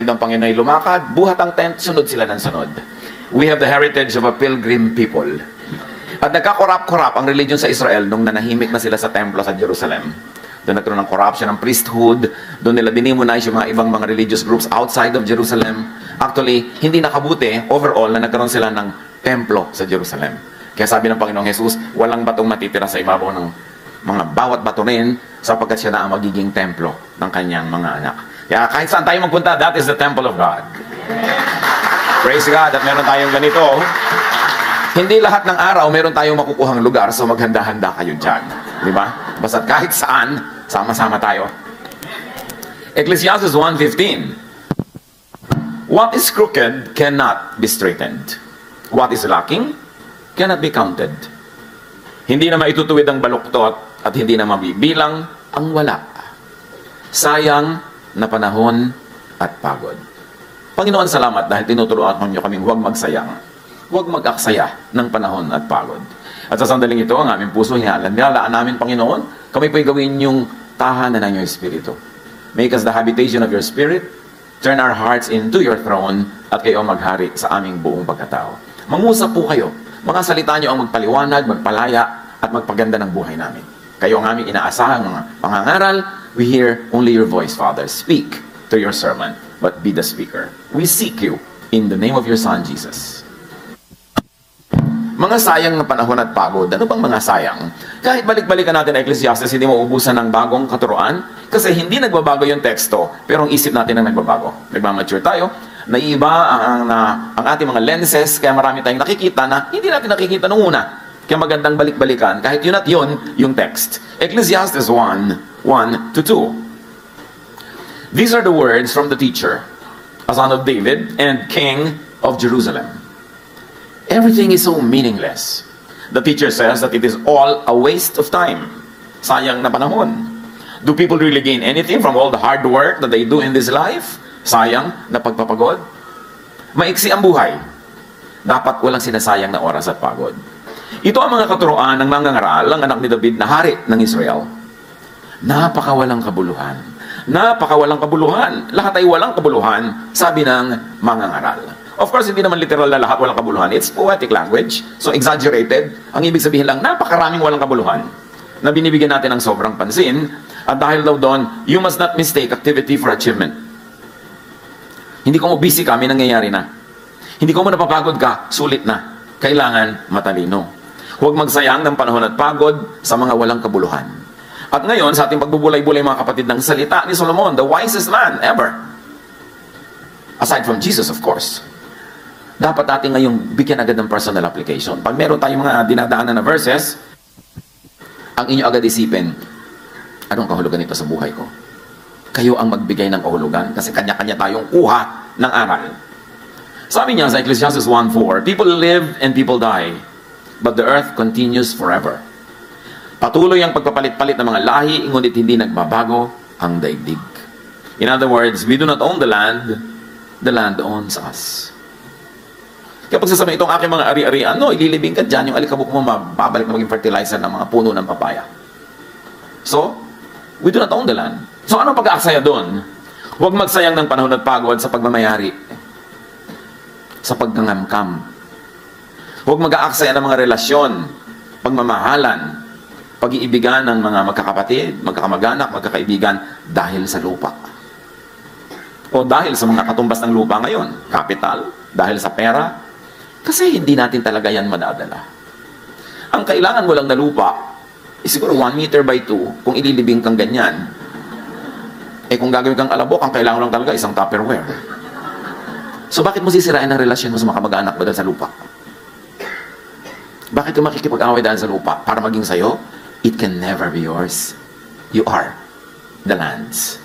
ng Panginoon ay lumakad, buhat ang tent, sunod sila ng sunod. We have the heritage of a pilgrim people. At nagkakorap-korap ang religion sa Israel nung nanahimik na sila sa templo sa Jerusalem. Doon nagkaroon ng corruption ng priesthood, doon nila dinimonize yung mga ibang mga religious groups outside of Jerusalem. Actually, hindi nakabuti overall na nagkaroon sila ng templo sa Jerusalem. Kaya sabi ng Panginoong Jesus, walang batong matitira sa ibabaw ng mga bawat bato rin sapagkat siya na ang magiging templo ng kanyang mga anak. Kaya kahit saan tayo magpunta, that is the temple of God. Praise God at meron tayong ganito. Hindi lahat ng araw meron tayong makukuhang lugar, so maghanda-handa kayo dyan. Di ba? Basta kahit saan, sama-sama tayo. Ecclesiastes 1:15. What is crooked cannot be straightened. What is lacking cannot be counted. Hindi na maitutuwid ang baluktot at hindi na mabibilang ang wala. Sayang na panahon at pagod. Panginoon, salamat dahil tinuturuan niyo kaming huwag magsayang. Huwag mag-aksaya ng panahon at pagod. At sa sandaling ito, ang aming puso, nilalaan namin, Panginoon, kami po'y gawin yung tahanan ng iyong Espiritu. Make us the habitation of your Spirit, turn our hearts into your throne, at kayo maghari sa aming buong pagkatao. Mangusap po kayo. Mga salita niyo ang magpaliwanag, magpalaya, at magpaganda ng buhay namin. Kayo ang aming inaasahang mga pangangaral. We hear only your voice, Father. Speak to your servant, but be the speaker. We seek you in the name of your Son, Jesus. Mga sayang na panahon at pagod. Ano bang mga sayang? Kahit balik-balikan natin ang Ecclesiastes, hindi mauubusan ng bagong katuruan kasi hindi nagbabago yung teksto, pero ang isip natin ang nagbabago. Nagmamature tayo, naiiba ang ating mga lenses, kaya marami tayong nakikita na hindi natin nakikita nung una. Kaya magandang balik-balikan, kahit yun at yun, yung text. Ecclesiastes 1:1-2. These are the words from the teacher, a son of David and king of Jerusalem. Everything is so meaningless. The teacher says that it is all a waste of time. Sayang na panahon. Do people really gain anything from all the hard work that they do in this life? Sayang na pagpapagod. Maiksi ang buhay. Dapat walang sinasayang na oras at pagod. Ito ang mga katuroan ng mangangaral, ang anak ni David na hari ng Israel. Napakawalang kabuluhan. Napakawalang kabuluhan. Lahat ay walang kabuluhan, sabi ng mangangaral. Of course, hindi naman literal na lahat walang kabuluhan. It's poetic language. So, exaggerated. Ang ibig sabihin lang, napakaraming walang kabuluhan na binibigyan natin ng sobrang pansin. At dahil daw doon, you must not mistake activity for achievement. Hindi ko mo busy ka, may nangyayari na. Hindi ko mo napapagod ka, sulit na. Kailangan matalino. Huwag magsayang ng panahon at pagod sa mga walang kabuluhan. At ngayon, sa ating pagbubulay-bulay mga kapatid ng salita ni Solomon, the wisest man ever. Aside from Jesus, of course. Dapat natin ngayong bigyan agad ng personal application. Pag meron tayong mga dinadaanan na verses, ang inyo agad isipin, anong kahulugan nito sa buhay ko? Kayo ang magbigay ng kahulugan kasi kanya-kanya tayong kuha ng aral. Sabi niya sa Ecclesiastes 1:4, people live and people die, but the earth continues forever. Patuloy ang pagpapalit-palit ng mga lahi, ngunit hindi nagbabago ang daigdig. In other words, we do not own the land owns us. Kapag sasabihin itong aking mga ari-arian, no, ililibing ka dyan, yung alikabok mo mababalik na maging fertilizer ng mga puno ng papaya. So, we do not own the land. So, anong pag-aaksaya doon? Huwag magsayang ng panahon at pagod sa pagmamayari, sa paggangamkam. Huwag mag-aaksaya ng mga relasyon, pagmamahalan, pag-iibigan ng mga magkakapatid, magkakamag-anak, magkakaibigan dahil sa lupa. O dahil sa mga katumbas ng lupa ngayon, capital, dahil sa pera, kasi hindi natin talaga yan madadala. Ang kailangan mo lang na lupa, siguro 1 meter by 2, kung ililibing kang ganyan. Kung gagawin kang alabok, ang kailangan lang talaga isang Tupperware. So bakit mo sisirain ang relasyon mo sa mga kamag-anak mo dahil sa lupa? Bakit ka makikipag-away dahil sa lupa? Para maging sayo, it can never be yours. You are the land's.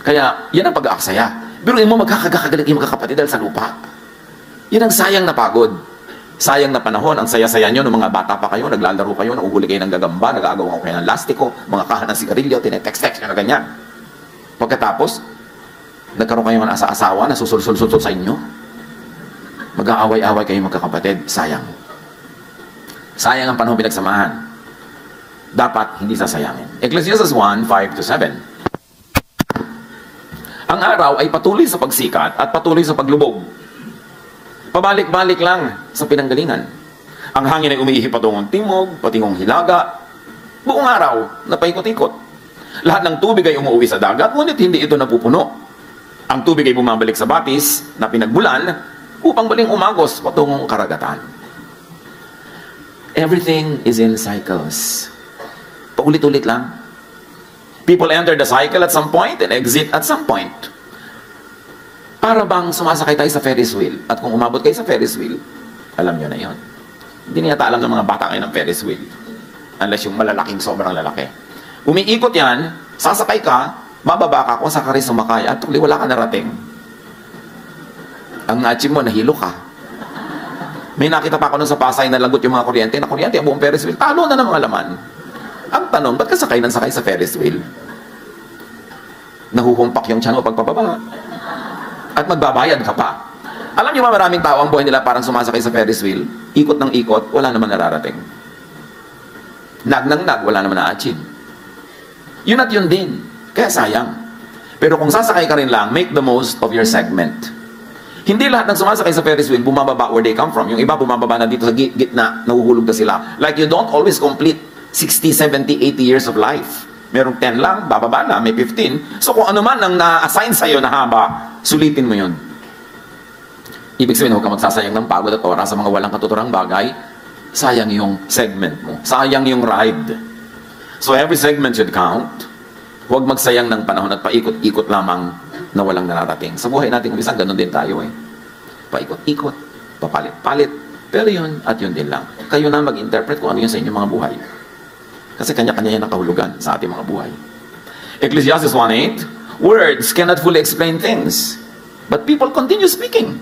Kaya, yan ang pag-aaksaya. Biruin mo, magkakagaling yung magkakapatid dahil sa lupa. Yan ang sayang na pagod. Sayang na panahon. Ang saya-saya nyo nung mga bata pa kayo, naglalaro kayo, nanguhuli kayo ng gagamba, nag-aagaw kayo ng lastiko, mga kahan ng sigarilyo, tinetext-text na ganyan. Pagkatapos, nagkaroon kayo ng asa-asawa na susul-sul-sul sa inyo. Mag-aaway-away kayo magkakapatid. Sayang. Sayang ang panahon pinagsamahan. Dapat hindi sasayangin. Ecclesiastes 1:5-7. Ang araw ay patuloy sa pagsikat at patuloy sa paglubog. Pabalik-balik lang sa pinanggalingan. Ang hangin ay umiihi patungong timog, patungong hilaga. Buong araw na paikot-ikot. Lahat ng tubig ay umuwi sa dagat, ngunit hindi ito napupuno. Ang tubig ay bumabalik sa batis na pinagbulan upang baling umagos patungong karagatan. Everything is in cycles. Paulit-ulit lang. People enter the cycle at some point and exit at some point. Para bang sumasakay tayo sa Ferris wheel. At kung umabot kayo sa Ferris wheel, alam nyo na yon. Hindi niyata alam ng mga bata kayo ng Ferris wheel. Unless yung malalaking sobrang lalaki. Umiikot yan, sasakay ka, mababa ka kung saan ka rin sumakay at tuloy wala ka narating. Ang na-achieve mo, nahilo ka. May nakita pa ako nun sa Pasay na lagot yung mga kuryente, na kuryente ang buong Ferris wheel, talo na ng mga laman. Ang tanong, ba't ka sakay ng sakay sa Ferris wheel? Nahuhumpak yung tiyan mo pagpababa. At magbabayad ka pa. Alam niyo ba maraming tao ang buhay nila parang sumasakay sa Ferris wheel? Ikot ng ikot, wala naman nararating. Nag ng nag, wala naman na-achieve. Yun at yun din. Kaya sayang. Pero kung sasakay ka rin lang, make the most of your segment. Hindi lahat ng sumasakay sa Ferris wheel bumababa where they come from. Yung iba bumababa na dito sa gitna, nahuhulog na sila. Like you don't always complete 60, 70, 80 years of life. Merong 10 lang, bababa na, may 15. So kung ano man ang na-assign sa'yo na haba, sulitin mo yun. Ibig sabihin, huwag ka magsasayang ng pagod at oras sa mga walang katuturang bagay. Sayang yung segment mo. Sayang yung ride. So every segment should count. Huwag magsayang ng panahon at paikot-ikot lamang na walang nararating. Sa buhay natin, isang ganun din tayo eh. Paikot-ikot, papalit-palit. Pero yun at yun din lang. Kayo na mag-interpret kung ano yun sa inyong mga buhay. Kasi kanya-kanya yan nakahulugan sa ating mga buhay. Ecclesiastes 1:8, words cannot fully explain things, but people continue speaking.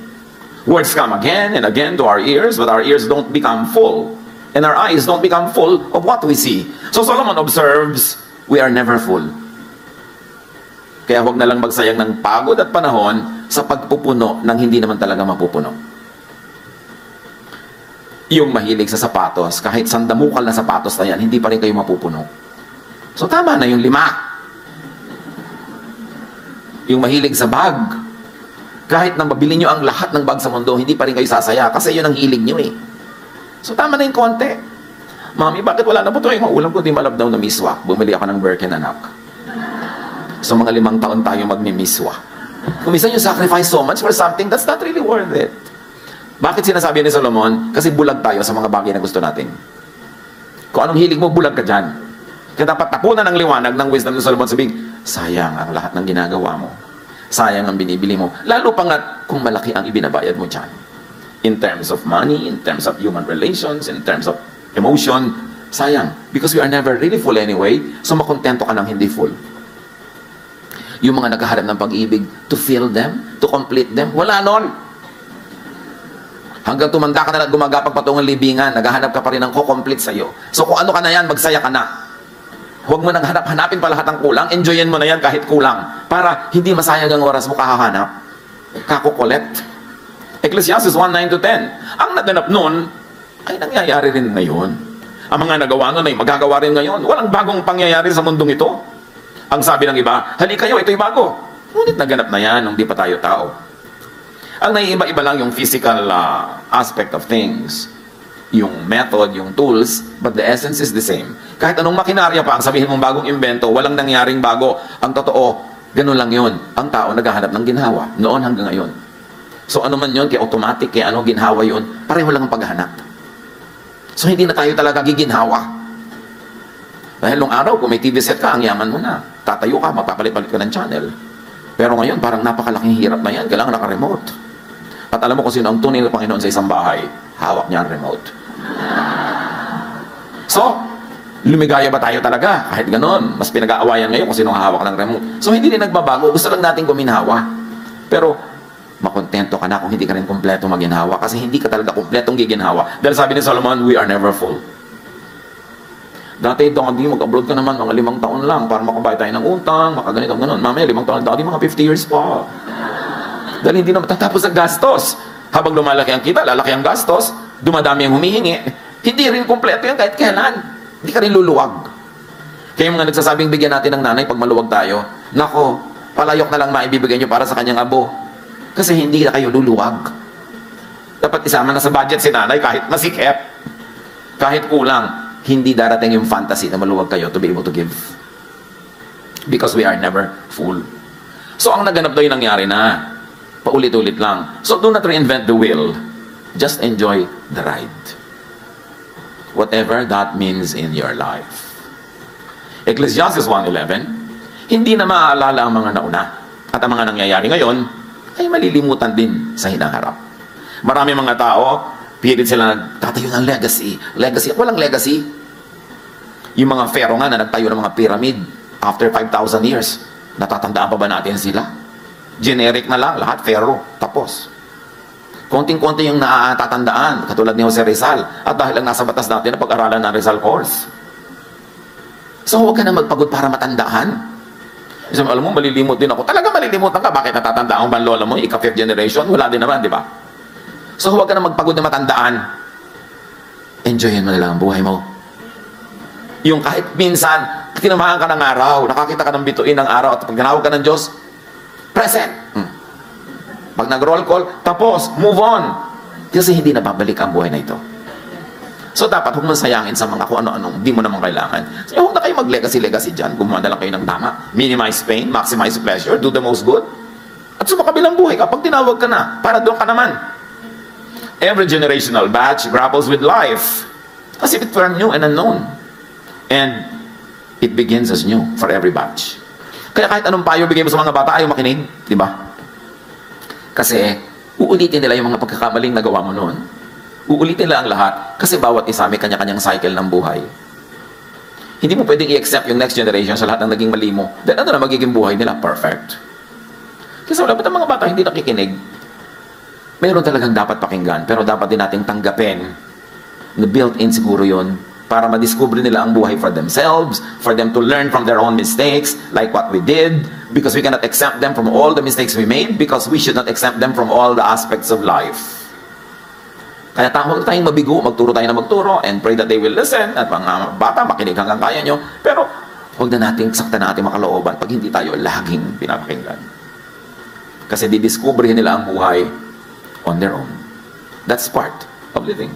Words come again and again to our ears, but our ears don't become full, and our eyes don't become full of what we see. So Solomon observes, we are never full. Kaya huwag na lang magsayang ng pagod at panahon sa pagpupuno ng hindi naman talaga mapupuno. Yung mahilig sa sapatos, kahit sandamukal na sapatos na yan, hindi pa rin kayo mapupuno. So tama na yung 5. Yung mahilig sa bag, kahit nang mabili nyo ang lahat ng bag sa mundo, hindi pa rin kayo sasaya kasi yun ang hilig nyo eh. So tama na yung konti. Mami, bakit wala na po ito? Yung ulam ko di malabdaw na miswa. Bumili ako ng Birkin, anak. So mga 5 taon tayo magmimiswa. Kung minsan you sacrifice so much for something, that's not really worth it. Bakit sinasabi ni Solomon? Kasi bulag tayo sa mga bagay na gusto natin. Kung anong hilig mo, bulag ka dyan. Kaya dapat tapunan ng liwanag ng wisdom ni Solomon, sabihin, sayang ang lahat ng ginagawa mo. Sayang ang binibili mo. Lalo pa nga kung malaki ang ibinabayad mo dyan. In terms of money, in terms of human relations, in terms of emotion, sayang. Because we are never really full anyway, so makontento ka ng hindi full. Yung mga naghahanap ng pag-ibig, to fill them, to complete them, wala nun. Hanggang tumanda ka na at gumagapag patungong libingan, naghahanap ka pa rin ng ko-complete sa'yo. So kung ano ka na yan, magsaya ka na. Huwag mo nang hanapin pa lahat ng kulang, enjoyin mo na yan kahit kulang. Para hindi masayang ang oras mo kahahanap, kakukolekt. Ecclesiastes 1:9-10. Ang naganap nun, ay nangyayari rin ngayon. Ang mga nagawa nun ay magagawa rin ngayon. Walang bagong pangyayari sa mundong ito. Ang sabi ng iba, halika kayo, ito'y bago. Ngunit naganap na yan nung di pa tayo tao. Ang naiiba-iba lang yung physical aspect of things. Yung method, yung tools, but the essence is the same. Kahit anong makinarya pa, ang sabihin mong bagong invento, walang nangyaring bago. Ang totoo, ganun lang yun. Ang tao naghahanap ng ginhawa, noon hanggang ngayon. So ano man yun, kaya automatic, kaya ano ginhawa yun, pareho lang ang paghahanap. So hindi na tayo talaga giginhawa. Dahil nung araw, kung may TV set ka, ang yaman mo na. Tatayo ka, mapapalit-palit ka ng channel. Pero ngayon, parang napakalaking hirap na yan. Kailangan naka-remote. At alam mo kung sino ang tunay na Panginoon sa isang bahay, hawak niya ang remote. So, lumigaya ba tayo talaga? Kahit ganon, mas pinag-aawayan ngayon kung sino ang hawak ng remote. So, hindi rin nagbabago. Gusto lang natin guminhawa. Pero, makontento ka na kung hindi ka rin kompleto maginhawa. Kasi hindi ka talaga kompletong giginhawa. Dahil sabi ni Solomon, we are never full. Dati, Daddy, mag-abroad ka naman mga 5 taon lang para makabayad tayo ng utang, makaganito, ganon. Mamaya, 5 taon, Daddy, mga 50 years pa. Dahil hindi na matatapos ang gastos. Habang lumalaki ang kita, lalaki ang gastos, dumadami ang humihingi. Hindi rin kompleto yan kahit kailan. Hindi ka rin luluwag. Kaya yung mga nagsasabing bigyan natin ng nanay pag maluwag tayo, nako, palayok na lang maibibigay nyo para sa kanyang abo. Kasi hindi na kayo luluwag. Dapat isama na sa budget si nanay kahit masikip, kahit kulang. Hindi darating yung fantasy na maluwag kayo to be able to give. Because we are never full. So ang naganap daw yung nangyari na. Paulit-ulit lang. So do not reinvent the wheel. Just enjoy the ride. Whatever that means in your life. Ecclesiastes 1:11, hindi na maaalala ang mga nauna. At ang mga nangyayari ngayon ay malilimutan din sa hinaharap. Marami mga tao, pilit sila nagtatayo ng legacy. Legacy. Walang legacy. Yung mga pharaoh nga na nagtayo ng mga pyramid after 5,000 years, natatandaan pa ba natin sila? Generic na lang, lahat pharaoh. Tapos. Konting-konti yung natatandaan, katulad ni Jose Rizal. At dahil lang nasa batas natin na pag-aralan ng Rizal course. So huwag ka na magpagod para matandaan. Isang alam mo, malilimot din ako. Talaga malilimutan ka. Bakit natatandaan mo ba lola mo? Ika-5th generation? Wala din naman, di ba? So huwag ka na magpagod na matandaan. Enjoyin mo na lang ang buhay mo. Yung kahit minsan, tinamahan ka ng araw, nakakita ka ng bituin ng araw, at pag tinawag ka ng Diyos, present. Pag nag-roll call, tapos, move on. Kasi hindi na babalik ang buhay na ito. So dapat huwag masayangin sa mga kung ano-anong di mo naman kailangan. So huwag na kayo mag-legacy dyan. Gumawa na lang kayo ng tama. Minimize pain, maximize pleasure, do the most good. At sumakabilang buhay kapag tinawag ka na, para doon ka naman. Every generational batch grapples with life as if it were new and unknown. And it begins as new for every batch. Kaya kahit anong payo bigay mo sa mga bata, ayaw makinig. Di ba? Kasi uulitin nila yung mga pagkakamaling nagawa mo noon. Uulitin nila ang lahat kasi bawat isa may kanya-kanyang cycle ng buhay. Hindi mo pwedeng i-accept yung next generation sa lahat ng naging mali mo. Then ano na magiging buhay nila? Perfect. Kasi wala ba't ang mga bata hindi nakikinig? Mayroon talagang dapat pakinggan, pero dapat din nating tanggapin na built-in siguro yun para madiscover nila ang buhay for themselves, for them to learn from their own mistakes, like what we did, because we cannot exempt them from all the mistakes we made, because we should not exempt them from all the aspects of life. Kaya huwag tayong mabigo, magturo tayo na magturo, and pray that they will listen, at mga bata, makinig hanggang kaya nyo, pero huwag na nating sakta na ating makalooban pag hindi tayo laging pinapakinggan. Kasi didiscoverin nila ang buhay on their own. That's part of living.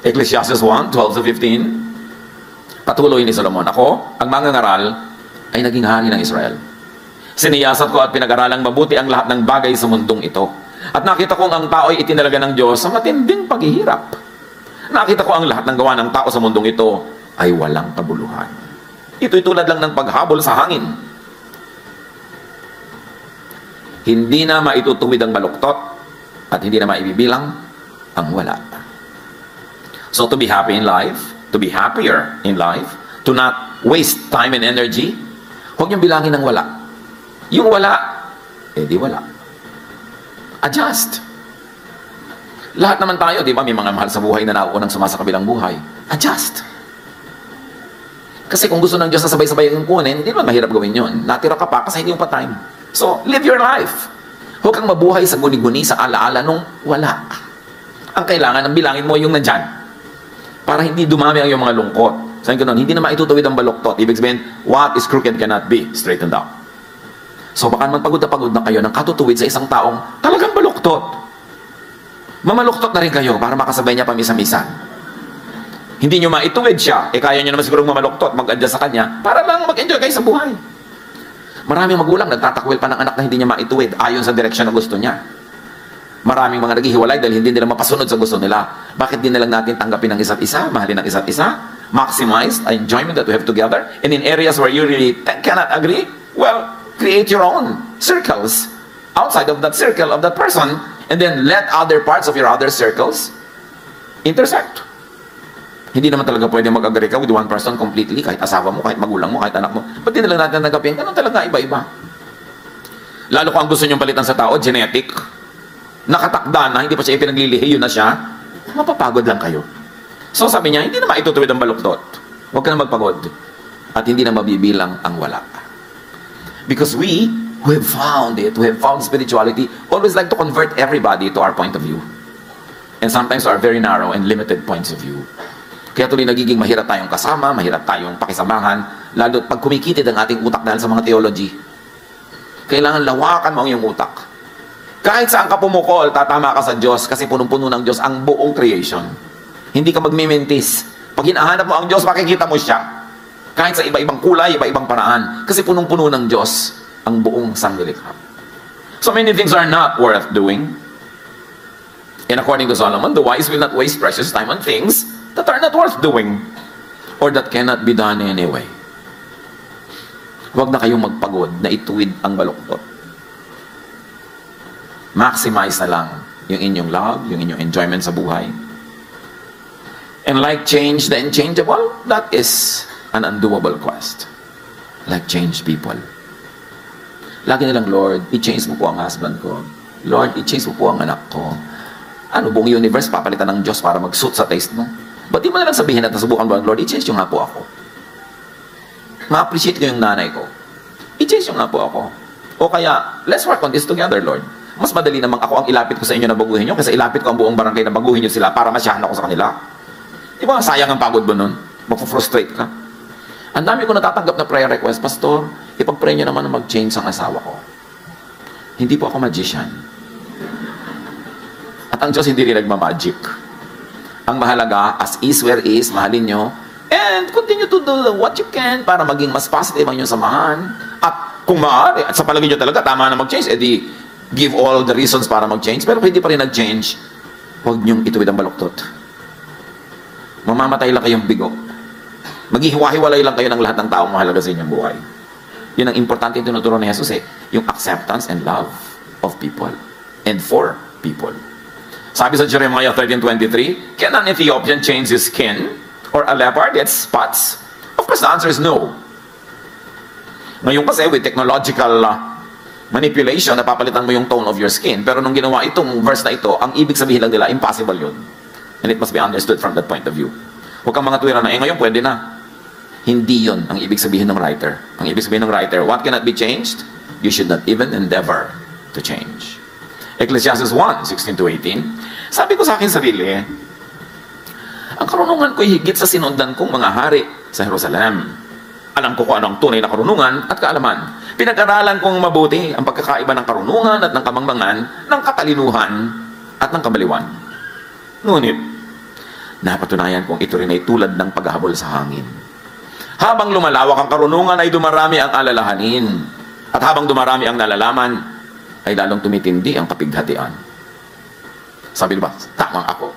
Ecclesiastes 1:12-15, patuloy ni Solomon, ako, ang mangangaral, ay naging hari ng Israel. Siniyasat ko at pinag-aralang mabuti ang lahat ng bagay sa mundong ito. At nakita kong ang tao'y itinalaga ng Diyos sa matinding paghihirap. Nakita ko ang lahat ng gawa ng tao sa mundong ito ay walang kabuluhan. Ito'y tulad lang ng paghabol sa hangin. Hindi na maitutuwid ang baluktot at hindi na maibibilang ang wala. So to be happy in life, to be happier in life, to not waste time and energy, huwag niyong bilangin ng wala. Yung wala, di wala. Adjust. Lahat naman tayo, di ba, may mga mahal sa buhay na nauunang sumasakabilang buhay. Adjust. Kasi kung gusto ng Diyos na sabay-sabay yung kunin, hindi naman mahirap gawin yun. Natira ka pa kasi hindi mo pa time. So, live your life. Huwag kang mabuhay sa guni-guni, sa alaala nung wala. Ang kailangan, ang bilangin mo yung nandyan. Para hindi dumami ang iyong mga lungkot. Sabi ko nun, hindi na maitutuwid ang baluktot. Ibig sabihin, what is crooked cannot be straightened out. So baka naman pagod na kayo ng katutuwid sa isang taong talagang baluktot. Mamaluktot na rin kayo para makasabay niya pamisa-misa. Hindi nyo maituwid siya, kaya nyo naman siguro mamaluktot, mag-adjust sa kanya, para lang mag-enjoy kayo sa buhay. Maraming magulang nagtatakwil pa ng anak na hindi niya maituwid ayon sa direksyon na gusto niya. Maraming mga naghihiwalay dahil hindi nila mapasunod sa gusto nila. Bakit din na lang natin tanggapin ang isa't isa, mahalin ang isa't isa, maximize the enjoyment that we have together, and in areas where you really cannot agree, well, create your own circles outside of that circle of that person, and then let other parts of your other circles intersect. Hindi naman talaga pwede mag-agree ka with one person completely, kahit asawa mo, kahit magulang mo, kahit anak mo. Ba't din na lang natin tanggapin? Ganun talaga, iba-iba. Lalo kung ang gusto nyong palitan sa tao, genetic, nakatakda na, hindi pa siya ipinaglilihi, yun na siya, mapapagod lang kayo. So sabi niya, hindi na maitutuwid ang baluktot. Huwag ka na magpagod. At hindi na mabibilang ang wala. Because we have found it, we have found spirituality, always like to convert everybody to our point of view. And sometimes to our very narrow and limited points of view. Kaya tuloy nagiging mahirap tayong kasama, mahirap tayong pakisamahan, lalo pag kumikitid ang ating utak dahil sa mga theology. Kailangan lawakan mo ang iyong utak. Kahit saan ka pumukol, tatama ka sa Diyos kasi punong-puno ng Diyos ang buong creation. Hindi ka magmimintis. Pag hinahanap mo ang Diyos, makikita mo siya. Kahit sa iba-ibang kulay, iba-ibang paraan. Kasi punong-puno ng Diyos ang buong sanglilikha. So many things are not worth doing. And according to Solomon, the wise will not waste precious time on things that are not worth doing or that cannot be done anyway. Huwag na kayong magpagod na ituwid ang baluktot. Maximize na lang yung inyong love, yung inyong enjoyment sa buhay. And like change the unchangeable, that is an undoable quest. Like change people. Lagi nilang, Lord, i-change mo po ang husband ko. Lord, i-change mo po ang anak ko. Ano, buong universe papalitan ng Diyos para mag-suit sa taste mo? Ba't di mo nalang sabihin at nasubukan mo, Lord, i-change yung nga po ako. Ma-appreciate ko yung nanay ko. I-change yung nga po ako. O kaya, let's work on this together, Lord. Mas madali namang ako ang ilapit ko sa inyo na baguhin nyo kaysa ilapit ko ang buong barangay na baguhin nyo sila para masyahan ako sa kanila. Di ba, sayang ang pagod mo nun? Magpo-frustrate ka. Ang dami ko natatanggap na prayer request, Pastor, ipag-pray nyo naman na mag-change ang asawa ko. Hindi po ako magician. At ang Diyos hindi rin nagmamagic. Ang mahalaga, as is where is, mahalin nyo, and continue to do what you can para maging mas positive ang inyong samahan. At kung maaari, at sa palagay nyo talaga, tama na mag-change, edi give all the reasons para mag-change, pero kung hindi pa rin nag-change, huwag nyong ituwid ang baluktot. Mamamatay lang kayong bigo. Maghihiwa-hiwalay lang kayo ng lahat ng taong mahalaga sa inyong buhay. Yun ang importante yung tinuturo ni Jesus yung acceptance and love of people and for people. Sabi sa Jeremiah 13:23, can an Ethiopian change his skin or a leopard get spots? Of course, the answer is no. Ngayon kasi with technological manipulation, napapalitan mo yung tone of your skin. Pero nung ginawa itong verse na ito, ang ibig sabihin lang nila, impossible yun. And it must be understood from that point of view. Huwag kang mga tuwira na, ngayon pwede na. Hindi yun ang ibig sabihin ng writer. Ang ibig sabihin ng writer, what cannot be changed? You should not even endeavor to change. Ecclesiastes 1:16-18, sabi ko sa akin sarili, ang karunungan ko'y higit sa sinundan kong mga hari sa Jerusalem. Alam ko kung anong tunay na karunungan at kaalaman. Pinag-aralan kong mabuti ang pagkakaiba ng karunungan at ng kamangmangan, ng katalinuhan at ng kabaliwan. Ngunit, napatunayan kong ito rin ay tulad ng paghahabol sa hangin. Habang lumalawak ang karunungan ay dumarami ang alalahanin. At habang dumarami ang nalalaman, ay lalong tumitindi ang kapighatian. Sabi diba, tama ako.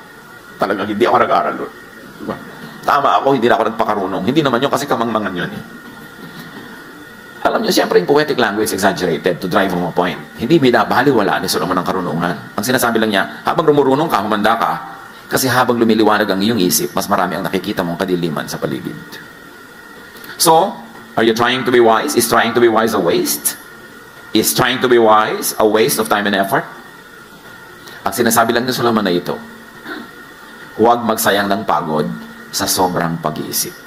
Talagang hindi ako nag-aaral doon. Diba? Tama ako, hindi na ako nagpakarunong. Hindi naman yun kasi kamangmangan yun eh. Alam niyo, siyempre yung poetic language exaggerated to drive home a point. Hindi binabaliwala ni Solomon ang karunungan. Ang sinasabi lang niya, habang rumurunong ka, humanda ka, kasi habang lumiliwanag ang iyong isip, mas marami ang nakikita mong kadiliman sa paligid. So, are you trying to be wise? Is trying to be wise a waste? Is trying to be wise a waste of time and effort? At sinasabi lang ni Solomon na ito, huwag magsayang ng pagod sa sobrang pag-iisip.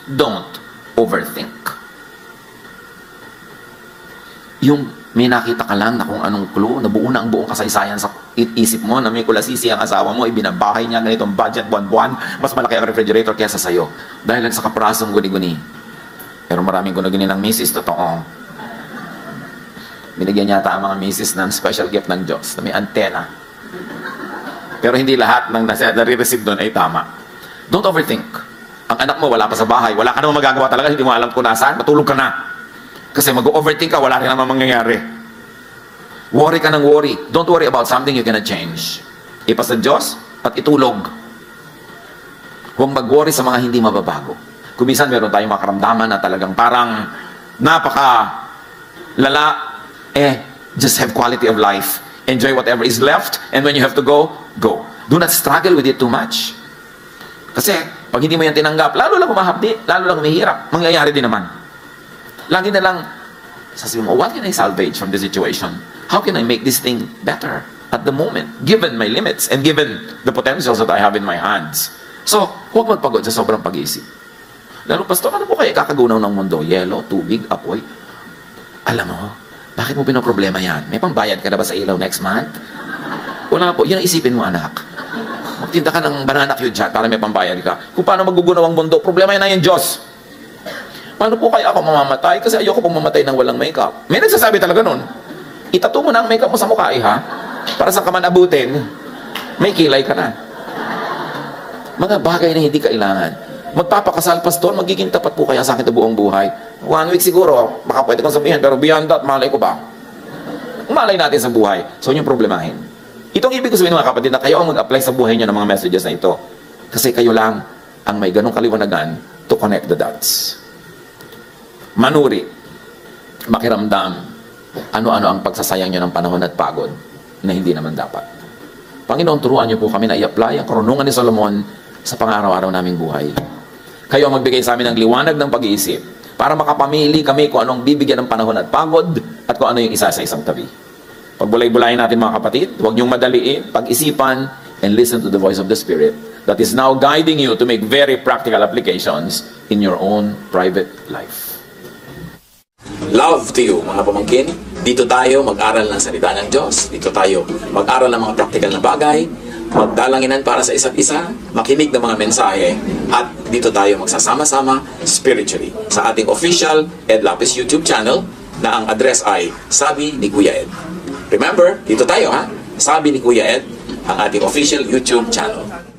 Don't overthink. Yung may nakita ka lang na kung anong clue, nabuo na ang buong kasaysayan sa isip mo, na may kulasisi ang asawa mo, ibinabahay niya ganitong budget buwan-buwan, mas malaki ang refrigerator kaysa sa'yo. Dahil lang sa kaprasong guni-guni. Pero maraming guni-guni ng misis, totoo. Binigyan niya ang mga misis ng special gift ng Diyos na may antena. Pero hindi lahat ng nare-receive doon ay tama. Don't overthink. Ang anak mo wala pa sa bahay, wala ka namang magagawa talaga, hindi mo alam kung nasaan, matulog ka na. Kasi mag-overthink ka, wala rin naman mangyayari. Worry ka ng worry. Don't worry about something you cannot change. Ipas sa Diyos at itulog. Huwag mag-worry sa mga hindi mababago. Kung minsan meron tayong makaramdaman na talagang parang napaka-lala, just have quality of life. Enjoy whatever is left, and when you have to go, go. Do not struggle with it too much. Kasi, pag hindi mo yan tinanggap, lalo lang humahapdi, lalo lang humihirap, mangyayari din naman. Lagi na lang, sasabihin mo, what can I salvage from this situation? How can I make this thing better at the moment, given my limits and given the potentials that I have in my hands? So, huwag magpagod sa sobrang pag-iisip. Lalo, Pastor, ano po kayo kakagunaw ng mundo? Yelo, tubig, apoy. Alam mo, bakit mo pinoproblema yan? May pambayad ka na ba sa ilaw next month? Wala po, yun ang isipin mo, anak. Magtinda ka ng banana cue dyan para may pambayad ka. Kung paano magugunaw ang mundo, problema yan na yung Diyos. paano po kaya ako mamamatay? Kasi ayoko pong mamatay ng walang makeup. May nagsasabi talaga nun. Itato mo na ang makeup mo sa mukha, ha? Para sa kaman abutin, may kilay ka na. Mga bagay na hindi kailangan. Magpapakasal, pastor, magiging tapat po kaya sa akin ito buong buhay. 1 week siguro, baka pwede kong sabihin, pero beyond that, malay ko ba? Malay natin sa buhay. So, yung problemahin. Itong ibig ko sabihin mga kapatid na kayo ang mag-apply sa buhay nyo ng mga messages na ito. Kasi kayo lang ang may ganong kaliwanagan to connect the dots. Manuri, makiramdam, ano-ano ang pagsasayang nyo ng panahon at pagod na hindi naman dapat. Panginoon, turuan nyo po kami na i-apply ang karunungan ni Solomon sa pang-araw-araw naming buhay. Kayo ang magbigay sa amin ng liwanag ng pag-iisip para makapamili kami kung anong bibigyan ng panahon at pagod at kung ano yung isa sa isang tabi. Pagbulay-bulayin natin mga kapatid, huwag niyong madaliin, pag-isipan, and listen to the voice of the Spirit that is now guiding you to make very practical applications in your own private life. Love to you, mga pamangkin. Dito tayo mag-aral ng salita ng Diyos. Dito tayo mag-aral ng mga practical na bagay, magdalanginan para sa isa't isa, makinig ng mga mensahe, at dito tayo magsasama-sama spiritually sa ating official Ed Lapis YouTube channel na ang address ay Sabi ni Kuya Ed. Remember, dito tayo ha, Sabi ni Kuya Ed, ang ating official YouTube channel.